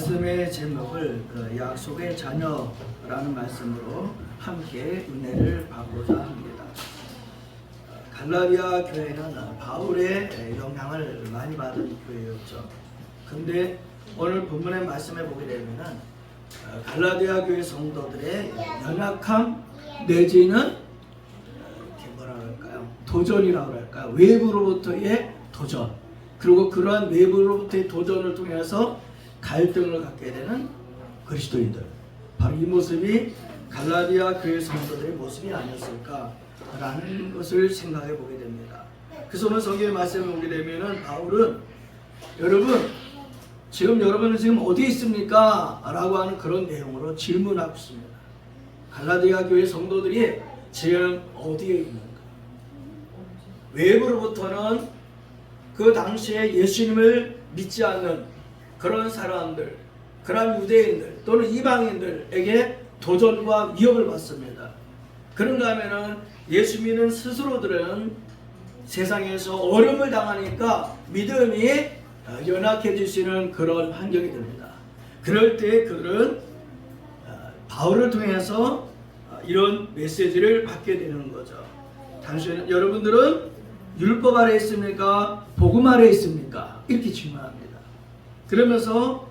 말씀의 제목을 약속의 자녀라는 말씀으로 함께 은혜를 받고자 합니다. 갈라디아 교회는 바울의 영향을 많이 받은 교회였죠. 근데 오늘 본문의 말씀에 보게 되면은 갈라디아 교회 성도들의 연약함 내지는 뭐라 그럴까요? 도전이라고 할까요? 외부로부터의 도전. 그리고 그러한 외부로부터의 도전을 통해서 갈등을 갖게 되는 그리스도인들. 바로 이 모습이 갈라디아 교회 성도들의 모습이 아니었을까라는 것을 생각해 보게 됩니다. 그래서 오늘 성경의 말씀을 보게 되면은 바울은 여러분은 지금 어디에 있습니까? 라고 하는 그런 내용으로 질문하고 있습니다. 갈라디아 교회 성도들이 지금 어디에 있는가? 외부로부터는 그 당시에 예수님을 믿지 않는 그런 사람들, 그런 유대인들 또는 이방인들에게 도전과 위협을 받습니다. 그런가 하면은 예수 믿는 스스로들은 세상에서 어려움을 당하니까 믿음이 연약해지시는 그런 환경이 됩니다. 그럴 때 그들은 바울을 통해서 이런 메시지를 받게 되는 거죠. 여러분들은 율법 아래 있습니까? 복음 아래 있습니까? 이렇게 질문합니다. 그러면서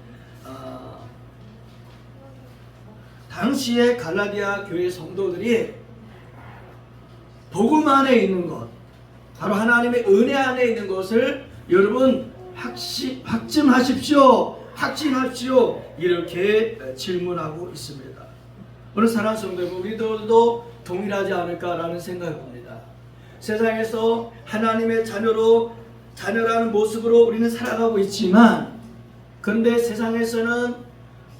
당시에 갈라디아 교회 성도들이 복음 안에 있는 것, 바로 하나님의 은혜 안에 있는 것을 여러분 확증하십시오. 이렇게 질문하고 있습니다. 오늘 사랑하는 성도 여러분, 우리들도 동일하지 않을까라는 생각을 봅니다. 세상에서 하나님의 자녀라는 모습으로 우리는 살아가고 있지만, 그런데 세상에서는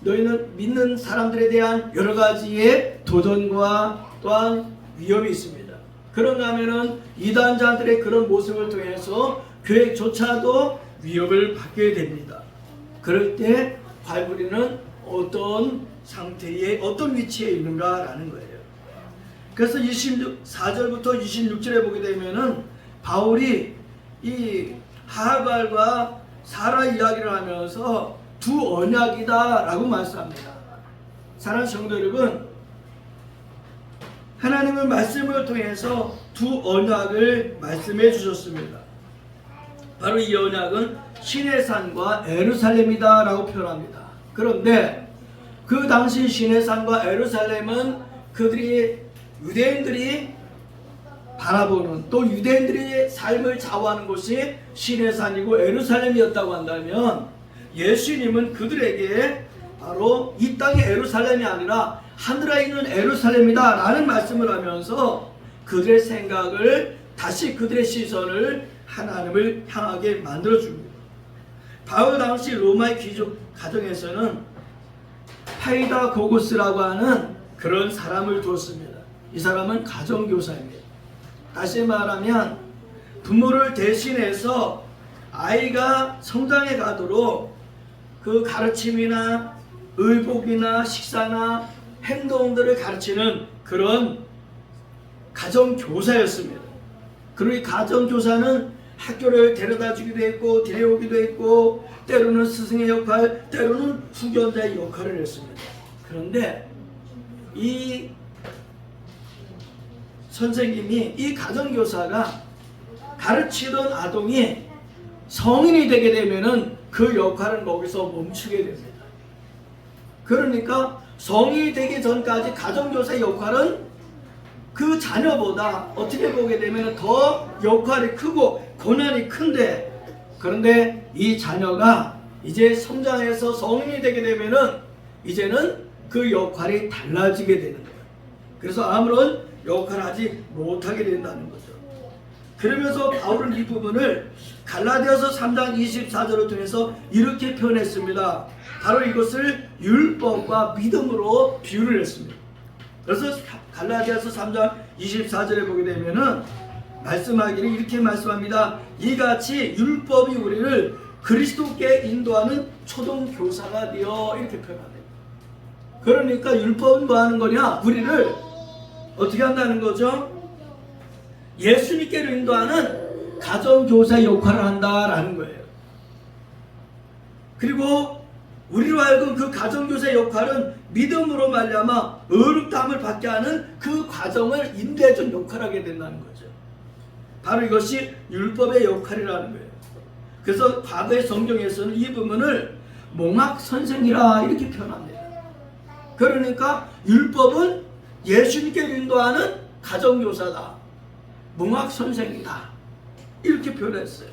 너희는 믿는 사람들에 대한 여러 가지의 도전과 또한 위협이 있습니다. 그런가 하면은 이단자들의 그런 모습을 통해서 교회조차도 위협을 받게 됩니다. 그럴 때 과연 우리는 어떤 상태에 어떤 위치에 있는가라는 거예요. 그래서 24절부터 26절에 보게 되면은 바울이 이 하갈과 사라 이야기를 하면서 두 언약이다 라고 말씀합니다. 사랑하는 성도 여러분, 하나님은 말씀을 통해서 두 언약을 말씀해 주셨습니다. 바로 이 언약은 시내산과 예루살렘이다 라고 표현합니다. 그런데 그 당시 시내산과 예루살렘은 유대인들이 바라보는, 또 유대인들의 삶을 좌우하는 곳이 시내산이고 예루살렘이었다고 한다면, 예수님은 그들에게 바로 이 땅의 예루살렘이 아니라 하늘에 있는 예루살렘이다 라는 말씀을 하면서 그들의 생각을, 다시 그들의 시선을 하나님을 향하게 만들어줍니다. 바울 당시 로마의 귀족 가정에서는 파이다고고스라고 하는 그런 사람을 두었습니다. 이 사람은 가정교사입니다. 다시 말하면 부모를 대신해서 아이가 성장해 가도록 그 가르침이나 의복이나 식사나 행동들을 가르치는 그런 가정교사였습니다. 그리고 이 가정교사는 학교를 데려다 주기도 했고 데려오기도 했고, 때로는 스승의 역할, 때로는 후견자의 역할을 했습니다. 그런데 이 선생님이, 이 가정교사가 가르치던 아동이 성인이 되게 되면은 그 역할은 거기서 멈추게 됩니다. 그러니까 성인이 되기 전까지 가정교사의 역할은 그 자녀보다 어떻게 보게 되면 더 역할이 크고 고난이 큰데, 그런데 이 자녀가 이제 성장해서 성인이 되게 되면은 이제는 그 역할이 달라지게 되는 거예요. 그래서 아무런 역할을 하지 못하게 된다는 거죠. 그러면서 바울은 이 부분을 갈라디아서 3장 24절을 통해서 이렇게 표현했습니다. 바로 이것을 율법과 믿음으로 비유를 했습니다. 그래서 갈라디아서 3장 24절에 보게 되면은 말씀하기를 이렇게 말씀합니다. 이같이 율법이 우리를 그리스도께 인도하는 초등교사가 되어, 이렇게 표현합니다. 그러니까 율법은 뭐 하는 거냐? 우리를 어떻게 한다는 거죠? 예수님께로 인도하는 가정교사 역할을 한다라는 거예요. 그리고 우리로 하여금 그 가정교사의 역할은 믿음으로 말미암아 의롭다함을 받게 하는 그 과정을 인도해준 역할을 하게 된다는 거죠. 바로 이것이 율법의 역할이라는 거예요. 그래서 과거의 성경에서는 이 부분을 몽학선생이라 이렇게 표현합니다. 그러니까 율법은 예수님께 인도하는 가정교사다, 몽학선생이다, 이렇게 표현했어요.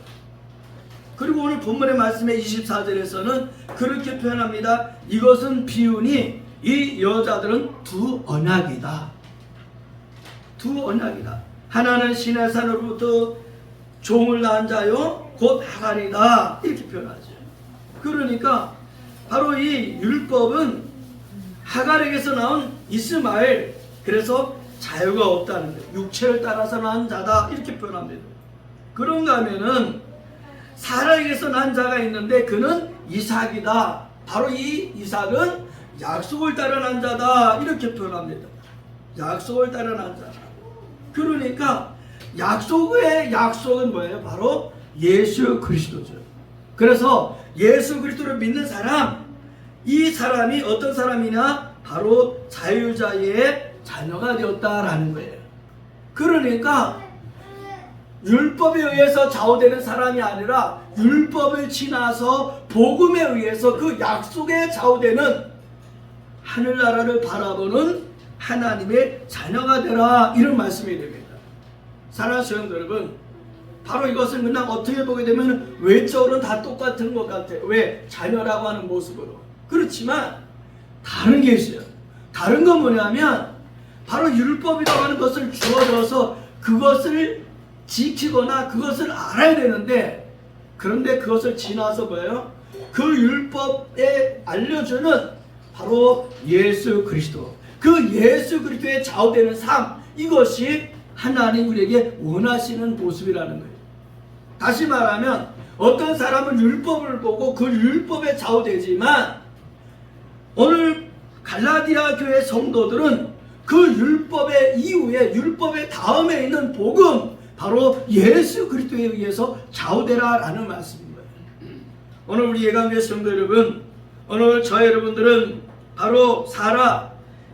그리고 오늘 본문의 말씀의 24절에서는 그렇게 표현합니다. 이것은 비유니 이 여자들은 두 언약이다. 두 언약이다. 하나는 신의 산으로부터 종을 낳은 자요 곧 하갈이다, 이렇게 표현하죠. 그러니까 바로 이 율법은 하갈에게서 나온 이스마엘, 그래서 자유가 없다는 거예요. 육체를 따라서 낳은 자다, 이렇게 표현합니다. 그런가 하면은 사라에게서 난 자가 있는데 그는 이삭이다. 바로 이 이삭은 약속을 따라 난 자다, 이렇게 표현합니다. 약속을 따라 난 자다. 그러니까 약속은 뭐예요? 바로 예수 그리스도죠. 그래서 예수 그리스도를 믿는 사람, 이 사람이 어떤 사람이냐? 바로 자유자의 자녀가 되었다라는 거예요. 그러니까 율법에 의해서 좌우되는 사람이 아니라 율법을 지나서 복음에 의해서 그 약속에 좌우되는 하늘나라를 바라보는 하나님의 자녀가 되라, 이런 말씀이 됩니다. 사랑하는 성도 여러분, 바로 이것을 그냥 어떻게 보게 되면 외적으로는 다 똑같은 것 같아요. 왜? 자녀라고 하는 모습으로. 그렇지만 다른 게 있어요. 다른 건 뭐냐면 바로 율법이라고 하는 것을 주어져서 그것을 지키거나 그것을 알아야 되는데, 그런데 그것을 지나서 뭐예요? 그 율법에 알려주는 바로 예수 그리스도, 그 예수 그리스도에 좌우되는 삶, 이것이 하나님 우리에게 원하시는 모습이라는 거예요. 다시 말하면 어떤 사람은 율법을 보고 그 율법에 좌우되지만 오늘 갈라디아 교회 성도들은 그 율법의 이후에, 율법의 다음에 있는 복음, 바로 예수 그리스도에 의해서 좌우되라라는 말씀입니다. 오늘 우리 예강교회 성도 여러분, 오늘 저 여러분들은 바로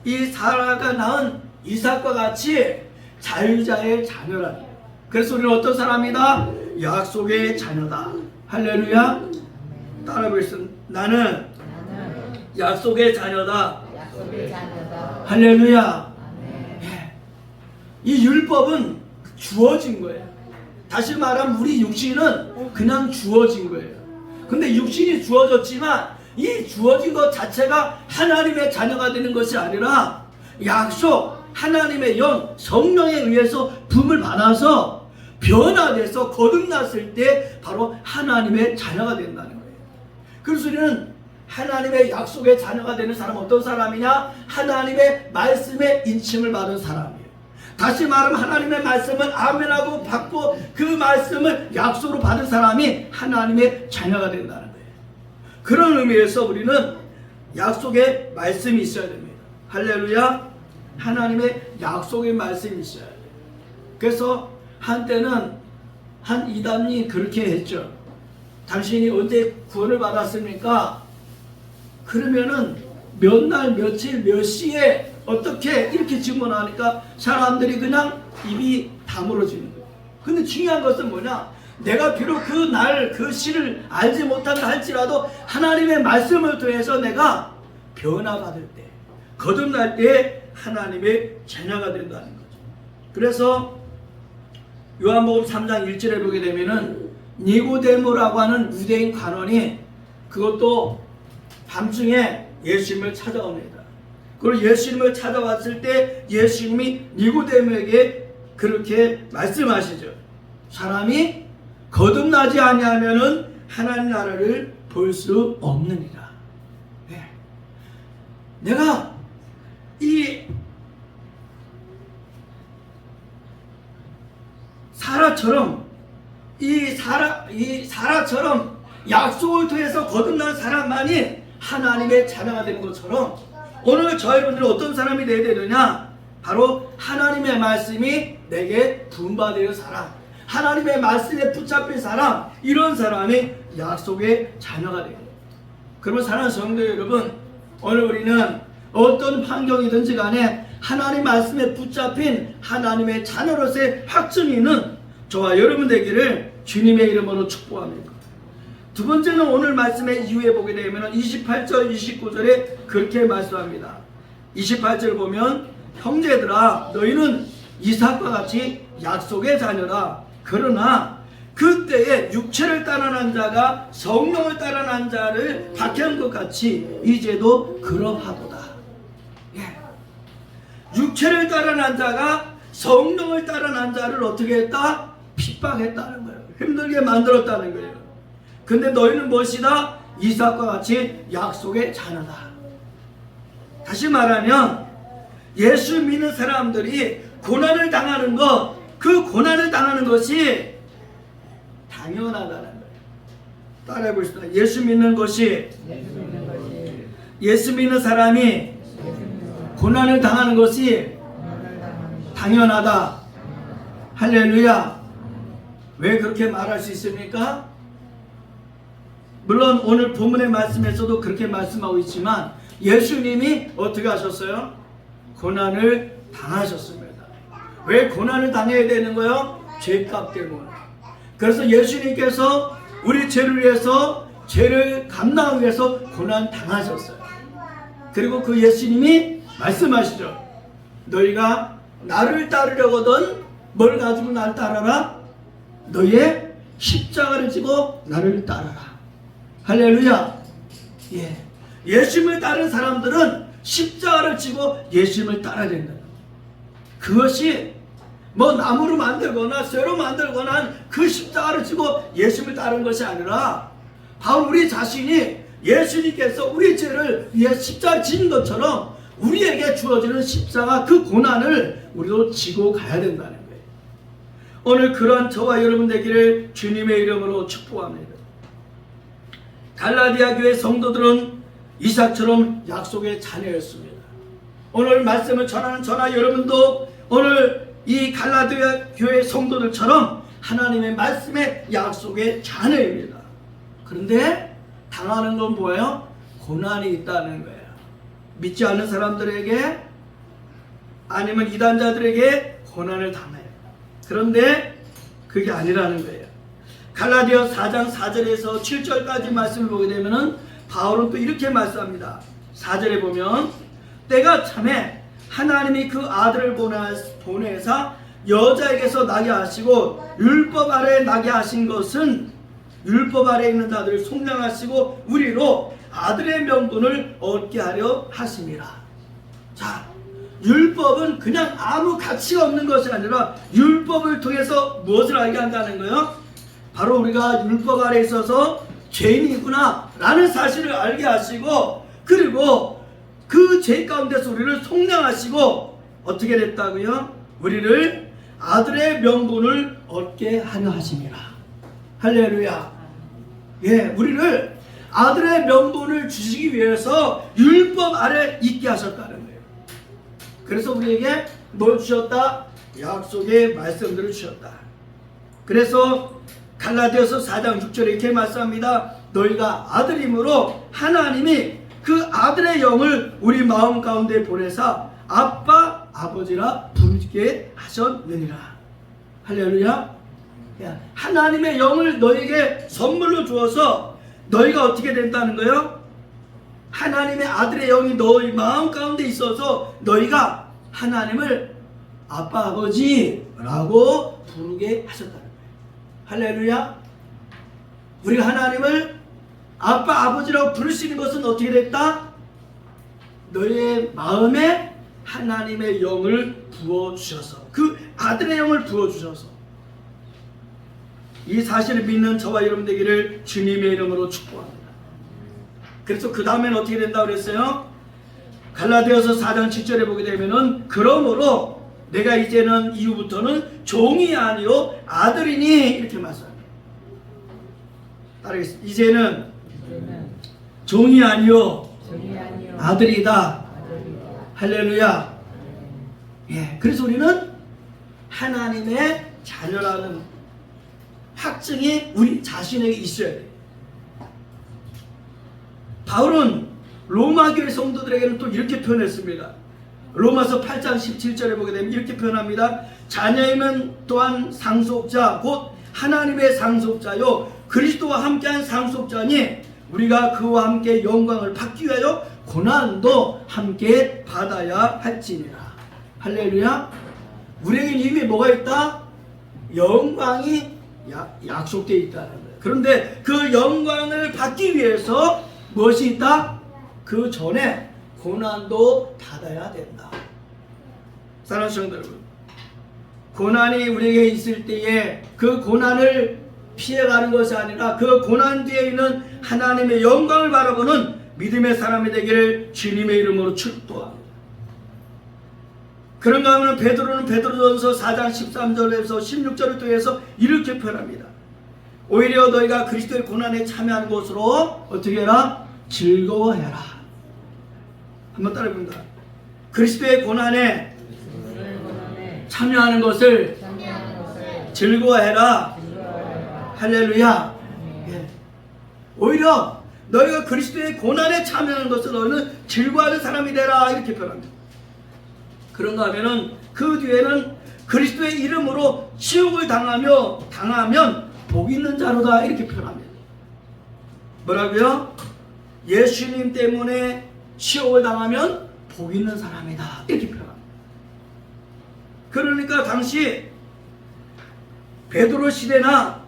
이 사라가 낳은 이삭과 같이 자유자의 자녀라. 그래서 우리는 어떤 사람이다? 약속의 자녀다. 할렐루야. 따라 보겠습니다. 나는 약속의 자녀다. 할렐루야. 이 율법은 주어진 거예요. 다시 말하면 우리 육신은 그냥 주어진 거예요. 근데 육신이 주어졌지만 이 주어진 것 자체가 하나님의 자녀가 되는 것이 아니라 약속, 하나님의 영, 성령에 의해서 부음을 받아서 변화돼서 거듭났을 때 바로 하나님의 자녀가 된다는 거예요. 그래서 우리는 하나님의 약속의 자녀가 되는 사람은 어떤 사람이냐? 하나님의 말씀에 인침을 받은 사람이에요. 다시 말하면 하나님의 말씀을 아멘하고 받고 그 말씀을 약속으로 받은 사람이 하나님의 자녀가 된다는 거예요. 그런 의미에서 우리는 약속의 말씀이 있어야 됩니다. 할렐루야. 하나님의 약속의 말씀이 있어야 돼요. 그래서 한때는 한 이단이 그렇게 했죠. 당신이 언제 구원을 받았습니까? 그러면은 몇 날, 며칠, 몇 시에 어떻게 이렇게 질문하니까 사람들이 그냥 입이 다물어지는 거예요. 근데 중요한 것은 뭐냐? 내가 비록 그 날, 그 시를 알지 못한다 할지라도 하나님의 말씀을 통해서 내가 변화받을 때, 거듭날 때 하나님의 자녀가 된다는 거죠. 그래서 요한복음 3장 1절에 보게 되면은 니고데모라고 하는 유대인 관원이 그것도 밤중에 예수님을 찾아옵니다. 그리고 예수님을 찾아왔을 때 예수님이 니고데모에게 그렇게 말씀하시죠. 사람이 거듭나지 아니하면은 하나님 나라를 볼 수 없느니라. 네. 내가 이 사라처럼 약속을 통해서 거듭난 사람만이 하나님의 자녀가 되는 것처럼 오늘 저희 여러분들은 어떤 사람이 되어야 되느냐? 바로 하나님의 말씀이 내게 분바되는 사람, 하나님의 말씀에 붙잡힌 사람, 이런 사람이 약속의 자녀가 되는 거예요. 그러면 사랑하는 성도 여러분, 오늘 우리는 어떤 환경이든지 간에 하나님 말씀에 붙잡힌 하나님의 자녀로서의 확증이 있는 저와 여러분 되기를 주님의 이름으로 축복합니다. 두 번째는 오늘 말씀의 이후에 보게 되면 28절 29절에 그렇게 말씀합니다. 28절 보면 형제들아 너희는 이삭과 같이 약속의 자녀라. 그러나 그때에 육체를 따라난 자가 성령을 따라난 자를 박해한 것 같이 이제도 그러하도다. 예. 육체를 따라난 자가 성령을 따라난 자를 어떻게 했다? 핍박했다는 거예요. 힘들게 만들었다는 거예요. 근데 너희는 무엇이다? 이삭과 같이 약속의 자녀다. 다시 말하면 예수 믿는 사람들이 고난을 당하는 것, 그 고난을 당하는 것이 당연하다는 거예요. 따라해 보십시다. 예수 믿는 것이, 예수 믿는 사람이 고난을 당하는 것이 당연하다. 할렐루야. 왜 그렇게 말할 수 있습니까? 물론 오늘 본문의 말씀에서도 그렇게 말씀하고 있지만 예수님이 어떻게 하셨어요? 고난을 당하셨습니다. 왜 고난을 당해야 되는 거예요? 죄값 때문에. 그래서 예수님께서 우리 죄를 위해서, 죄를 감당하기 위해서 고난 당하셨어요. 그리고 그 예수님이 말씀하시죠. 너희가 나를 따르려거든 뭘 가지고 나를 따라라? 너희의 십자가를 지고 나를 따라라. 할렐루야. 예. 예수님을 따르는 사람들은 십자가를 지고 예수님을 따라야 된다. 그것이 뭐 나무로 만들거나 쇠로 만들거나 한 그 십자가를 지고 예수님을 따르는 것이 아니라 바로 우리 자신이 예수님께서 우리 죄를 위해 십자가를 지는 것처럼 우리에게 주어지는 십자가 그 고난을 우리도 지고 가야 된다는 거예요. 오늘 그런 저와 여러분 되기를 주님의 이름으로 축복합니다. 갈라디아 교회 성도들은 이삭처럼 약속의 자녀였습니다. 오늘 말씀을 전하는 저나 여러분도 오늘 이 갈라디아 교회 성도들처럼 하나님의 말씀의 약속의 자녀입니다. 그런데 당하는 건 뭐예요? 고난이 있다는 거예요. 믿지 않는 사람들에게 아니면 이단자들에게 고난을 당해요. 그런데 그게 아니라는 거예요. 갈라디아 4장 4절에서 7절까지 말씀을 보게 되면은 바울은 또 이렇게 말씀합니다. 4절에 보면 때가 참에 하나님이 그 아들을 보내사 여자에게서 나게 하시고 율법 아래 나게 하신 것은 율법 아래 있는 자들을 속량하시고 우리로 아들의 명분을 얻게 하려 하심이라. 자, 율법은 그냥 아무 가치가 없는 것이 아니라 율법을 통해서 무엇을 알게 한다는 거예요? 바로 우리가 율법 아래 있어서 죄인이구나 라는 사실을 알게 하시고, 그리고 그 죄 가운데서 우리를 속량하시고 어떻게 됐다고요? 우리를 아들의 명분을 얻게 하려 하심이라. 할렐루야. 예, 우리를 아들의 명분을 주시기 위해서 율법 아래 있게 하셨다는 거예요. 그래서 우리에게 뭘 주셨다? 약속의 말씀들을 주셨다. 그래서 갈라디아서 4장 6절에 이렇게 말씀합니다. 너희가 아들임으로 하나님이 그 아들의 영을 우리 마음 가운데 보내사 아빠 아버지라 부르게 하셨느니라. 할렐루야. 하나님의 영을 너에게 선물로 주어서 너희가 어떻게 된다는 거예요? 하나님의 아들의 영이 너희 마음 가운데 있어서 너희가 하나님을 아빠 아버지라고 부르게 하셨다는 거예요. 할렐루야. 우리가 하나님을 아빠 아버지라고 부를 수 있는 것은 어떻게 됐다? 너희의 마음에 하나님의 영을 부어주셔서, 그 아들의 영을 부어주셔서, 이 사실을 믿는 저와 여러분 되기를 주님의 이름으로 축복합니다. 그래서 그 다음에는 어떻게 된다고 그랬어요? 갈라디아서 4장 7절에 보게 되면은 그러므로 내가 이제는 이후부터는 종이 아니요 아들이니 이렇게 말씀합니다. 따르겠습니다. 이제는 종이 아니요 아들이다. 할렐루야. 예, 그래서 우리는 하나님의 자녀라는 확증이 우리 자신에게 있어야 돼요. 바울은 로마 교회 성도들에게는 또 이렇게 표현했습니다. 로마서 8장 17절에 보게 되면 이렇게 표현합니다. 자녀이면 또한 상속자 곧 하나님의 상속자요 그리스도와 함께한 상속자니 우리가 그와 함께 영광을 받기 위하여 고난도 함께 받아야 할지니라. 할렐루야. 우리에겐 이미 뭐가 있다? 영광이 약속되어 있다는 거예요. 그런데 그 영광을 받기 위해서 무엇이 있다? 그 전에 고난도 받아야 된다. 사랑하는 성도 여러분, 고난이 우리에게 있을 때에 그 고난을 피해가는 것이 아니라 그 고난 뒤에 있는 하나님의 영광을 바라보는 믿음의 사람이 되기를 주님의 이름으로 축복합니다. 그런가 하면 베드로는 베드로전서 4장 13절에서 16절을 통해서 이렇게 표현합니다. 오히려 너희가 그리스도의 고난에 참여하는 것으로 어떻게 해라? 즐거워해라. 한번 따라해봅니다. 그리스도의 고난에 참여하는 것을 즐거워해라. 할렐루야. 예. 오히려 너희가 그리스도의 고난에 참여하는 것을 너희는 즐거워하는 사람이 되라. 이렇게 표현합니다. 그런가 하면은 그 뒤에는 그리스도의 이름으로 치욕을 당하면 복 있는 자로다. 이렇게 표현합니다. 뭐라고요? 예수님 때문에 치욕을 당하면 복 있는 사람이다. 이렇게 표현합니다. 그러니까 당시 베드로 시대나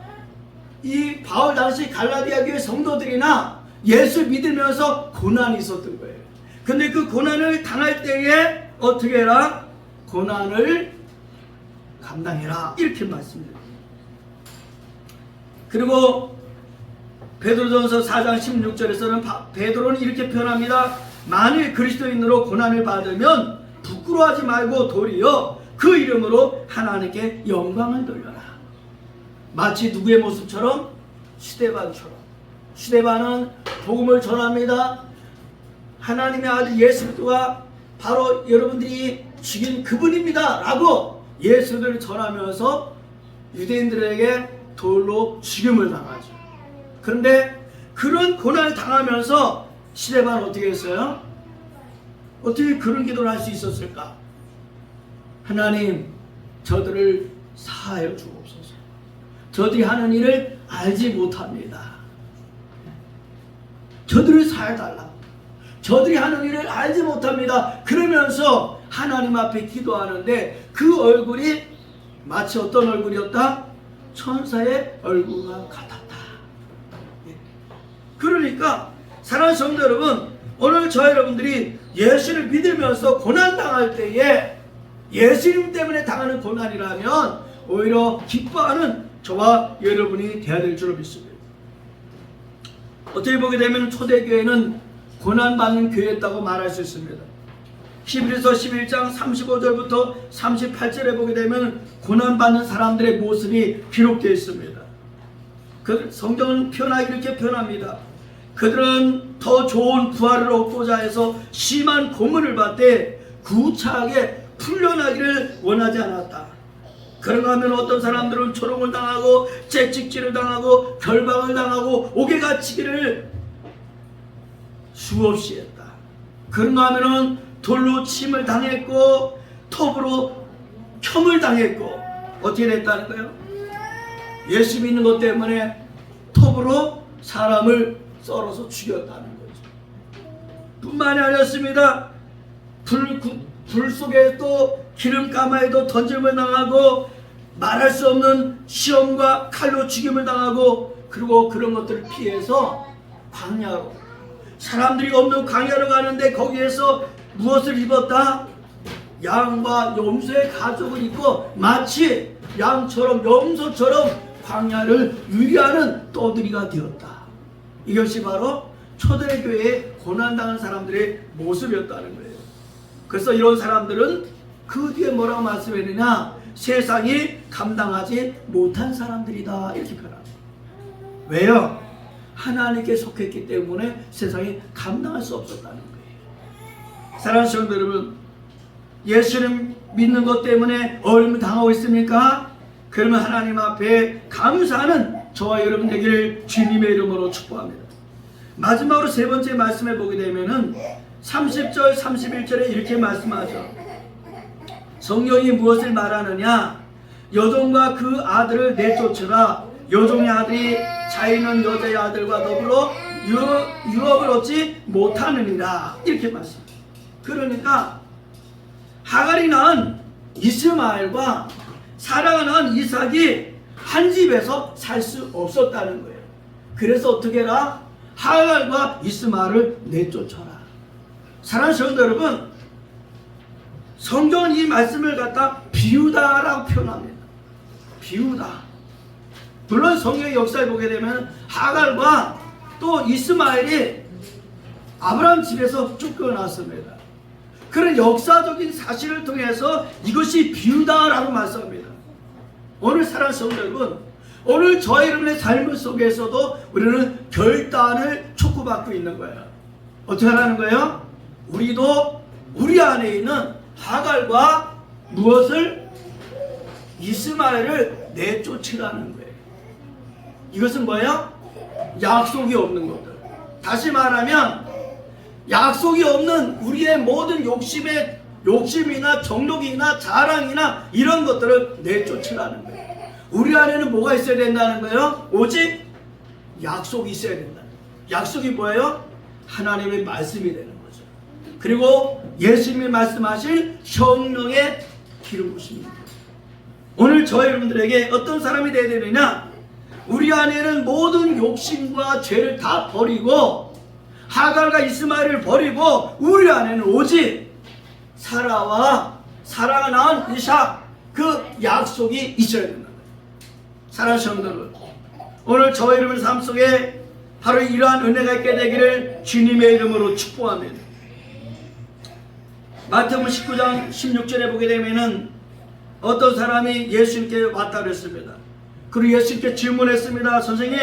이 바울 당시 갈라디아 교회 성도들이나 예수 믿으면서 고난이 있었던 거예요. 근데 그 고난을 당할 때에 어떻게 해라? 고난을 감당해라. 이렇게 말씀드립니다. 그리고 베드로전서 4장 16절에서는 베드로는 이렇게 표현합니다. 만일 그리스도인으로 고난을 받으면 부끄러워하지 말고 도리어 그 이름으로 하나님께 영광을 돌려라. 마치 누구의 모습처럼? 스데반처럼. 스데반은 복음을 전합니다. 하나님의 아들 예수 그리스도가 바로 여러분들이 죽인 그분입니다 라고 예수를 전하면서 유대인들에게 돌로 죽임을 당하죠. 그런데 그런 고난을 당하면서 스데반은 어떻게 했어요? 어떻게 그런 기도를 할 수 있었을까? 하나님, 저들을 사하여 주옵소서. 저들이 하는 일을 알지 못합니다. 저들을 사해달라. 저들이 하는 일을 알지 못합니다. 그러면서 하나님 앞에 기도하는데 그 얼굴이 마치 어떤 얼굴이었다? 천사의 얼굴과 같았다. 그러니까 사랑하는 성도 여러분, 오늘 저 여러분들이 예수를 믿으면서 고난당할 때에 예수님 때문에 당하는 고난이라면 오히려 기뻐하는 저와 여러분이 되어야 될 줄로 믿습니다. 어떻게 보게 되면 초대교회는 고난받는 교회였다고 말할 수 있습니다. 히브리서 11장 35절부터 38절에 보게 되면 고난받는 사람들의 모습이 기록되어 있습니다. 그 성경은 이렇게 표현합니다. 그들은 더 좋은 부활을 얻고자 해서 심한 고문을 받되 구차하게 풀려나기를 원하지 않았다. 그런가 하면 어떤 사람들은 조롱을 당하고 채찍질을 당하고 결박을 당하고 옥에 갇히기를 수없이 했다. 그런가 하면은 돌로 침을 당했고 톱으로 켬을 당했고 어떻게 됐다는 거예요? 예수 믿는 것 때문에 톱으로 사람을 썰어서 죽였다는 거죠. 뿐만이 아니었습니다. 불 속에 또 기름가마에도 던짐을 당하고 말할 수 없는 시험과 칼로 죽임을 당하고 그리고 그런 것들을 피해서 광야로 사람들이 없는 광야로 가는데 거기에서 무엇을 입었다? 양과 염소의 가죽을 입고 마치 양처럼 염소처럼 광야를 유리하는 떠들이가 되었다. 이것이 바로 초대교회의 고난당한 사람들의 모습이었다는 거예요. 그래서 이런 사람들은 그 뒤에 뭐라고 말씀했느냐? 세상이 감당하지 못한 사람들이다. 이렇게 표현합니다. 왜요? 하나님께 속했기 때문에 세상이 감당할 수 없었다는 거예요. 사랑하는 성도 여러분, 예수를 믿는 것 때문에 어려움을 당하고 있습니까? 그러면 하나님 앞에 감사하는 저와 여러분 되기를 주님의 이름으로 축복합니다. 마지막으로 세 번째 말씀해 보게 되면은 30절 31절에 이렇게 말씀하죠. 성경이 무엇을 말하느냐? 여종과 그 아들을 내쫓으라. 여종의 아들이 자유는 여자의 아들과 더불어 유업을 얻지 못하느니라. 이렇게 말씀합니다. 그러니까 하갈이 낳은 이스마엘과 사라가 낳은 이삭이 한 집에서 살 수 없었다는 거예요. 그래서 어떻게 해라? 하갈과 이스마엘을 내쫓아라. 사랑하는 성도 여러분, 성경은 이 말씀을 갖다 비유다라고 표현합니다. 비유다. 물론 성경의 역사에 보게 되면 하갈과 또 이스마엘이 아브라함 집에서 쫓겨났습니다. 그런 역사적인 사실을 통해서 이것이 비유다라고 말씀합니다. 오늘 사랑하는 성도 여러분, 오늘 저희 여러분의 삶 속에서도 우리는 결단을 촉구받고 있는 거예요. 어떻게 하라는 거예요? 우리도 우리 안에 있는 하갈과 무엇을? 이스마엘을 내쫓으라는 거예요. 이것은 뭐예요? 약속이 없는 것들. 다시 말하면 약속이 없는 우리의 모든 욕심이나 정욕이나 자랑이나 이런 것들을 내쫓으라는 거예요. 우리 안에는 뭐가 있어야 된다는 거예요? 오직 약속이 있어야 된다. 약속이 뭐예요? 하나님의 말씀이 되는 거죠. 그리고 예수님이 말씀하신 성령의 기름 부심입니다. 오늘 저희 여러분들에게 어떤 사람이 되어야 되느냐? 우리 안에는 모든 욕심과 죄를 다 버리고 하갈과 이스마엘을 버리고 우리 안에는 오직 사라가 낳은 이삭, 그 약속이 있어야 된다. 사랑하는 성도 여러분, 오늘 저희 여러분 삶 속에 바로 이러한 은혜가 있게 되기를 주님의 이름으로 축복합니다. 마태복음 19장 16절에 보게 되면은 어떤 사람이 예수님께 왔다 그랬습니다. 그리고 예수님께 질문했습니다. 선생님,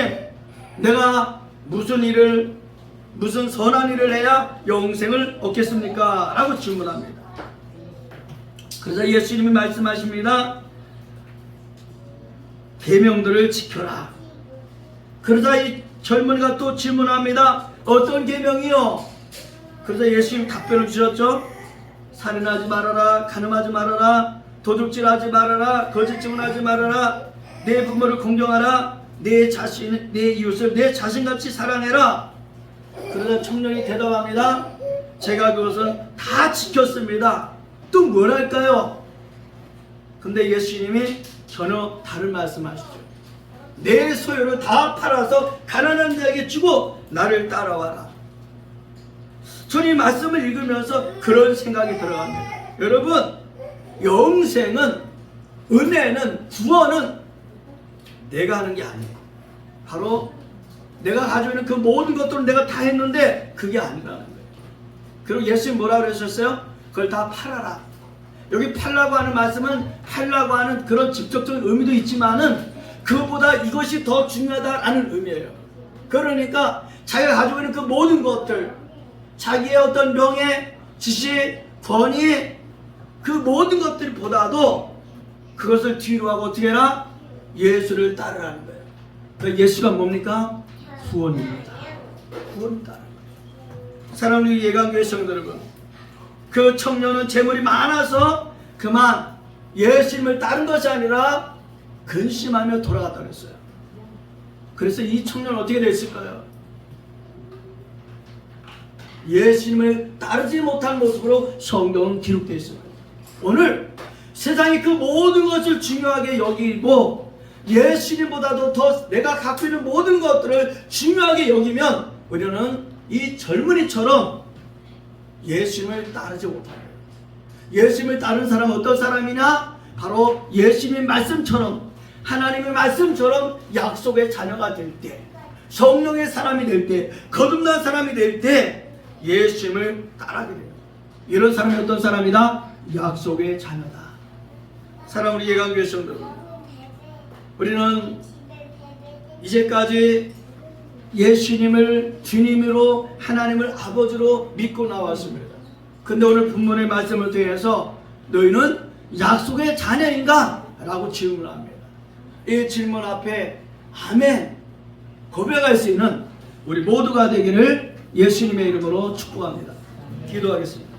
내가 무슨 선한 일을 해야 영생을 얻겠습니까? 라고 질문합니다. 그래서 예수님이 말씀하십니다. 계명들을 지켜라. 그러자 이 젊은이가 또 질문합니다. 어떤 계명이요? 그래서 예수님 답변을 주셨죠. 살인하지 말아라, 간음하지 말아라, 도둑질하지 말아라, 거짓 증언하지 말아라, 내 부모를 공경하라, 내 이웃을 내 자신같이 사랑해라. 그러자 청년이 대답합니다. 제가 그것은 다 지켰습니다. 또 뭘 할까요? 근데 예수님이 전혀 다른 말씀하시죠. 내 소유를 다 팔아서 가난한 자에게 주고 나를 따라와라. 저는 이 말씀을 읽으면서 그런 생각이 들어갑니다. 여러분, 영생은, 은혜는, 구원은 내가 하는 게 아니에요. 바로 내가 가지고 있는 그 모든 것들은 내가 다 했는데 그게 아니라는 거예요. 그리고 예수님 뭐라 그러셨어요? 그걸 다 팔아라. 여기 팔라고 하는 말씀은 팔라고 하는 그런 직접적인 의미도 있지만은 그것보다 이것이 더 중요하다라는 의미예요. 그러니까 자기가 가지고 있는 그 모든 것들, 자기의 어떤 명예, 지식, 권위, 그 모든 것들보다도 그것을 뒤로 하고 어떻게 해라? 예수를 따르라는 거예요. 그 예수가 뭡니까? 구원입니다. 구원이다. 사랑하는 예강교회 성도 여러분, 그 청년은 재물이 많아서 그만 예수님을 따른 것이 아니라 근심하며 돌아갔다 그랬어요. 그래서 이 청년은 어떻게 됐을까요? 예수님을 따르지 못한 모습으로 성경은 기록되어 있습니다. 오늘 세상이 그 모든 것을 중요하게 여기고 예수님보다도 더 내가 갖고 있는 모든 것들을 중요하게 여기면 우리는 이 젊은이처럼 예수님을 따르지 못하는 거예요. 예수님을 따르는 사람은 어떤 사람이냐? 바로 예수님의 말씀처럼, 하나님의 말씀처럼 약속의 자녀가 될 때, 성령의 사람이 될 때, 거듭난 사람이 될 때 예수님을 따르게 돼요. 이런 사람이 어떤 사람이다? 약속의 자녀다. 사랑하는 우리 예강교회 성도 여러분, 우리는 이제까지 예수님을 주님으로, 하나님을 아버지로 믿고 나왔습니다. 근데 오늘 본문의 말씀을 통해서 너희는 약속의 자녀인가? 라고 질문을 합니다. 이 질문 앞에 아멘 고백할 수 있는 우리 모두가 되기를 예수님의 이름으로 축복합니다. 기도하겠습니다.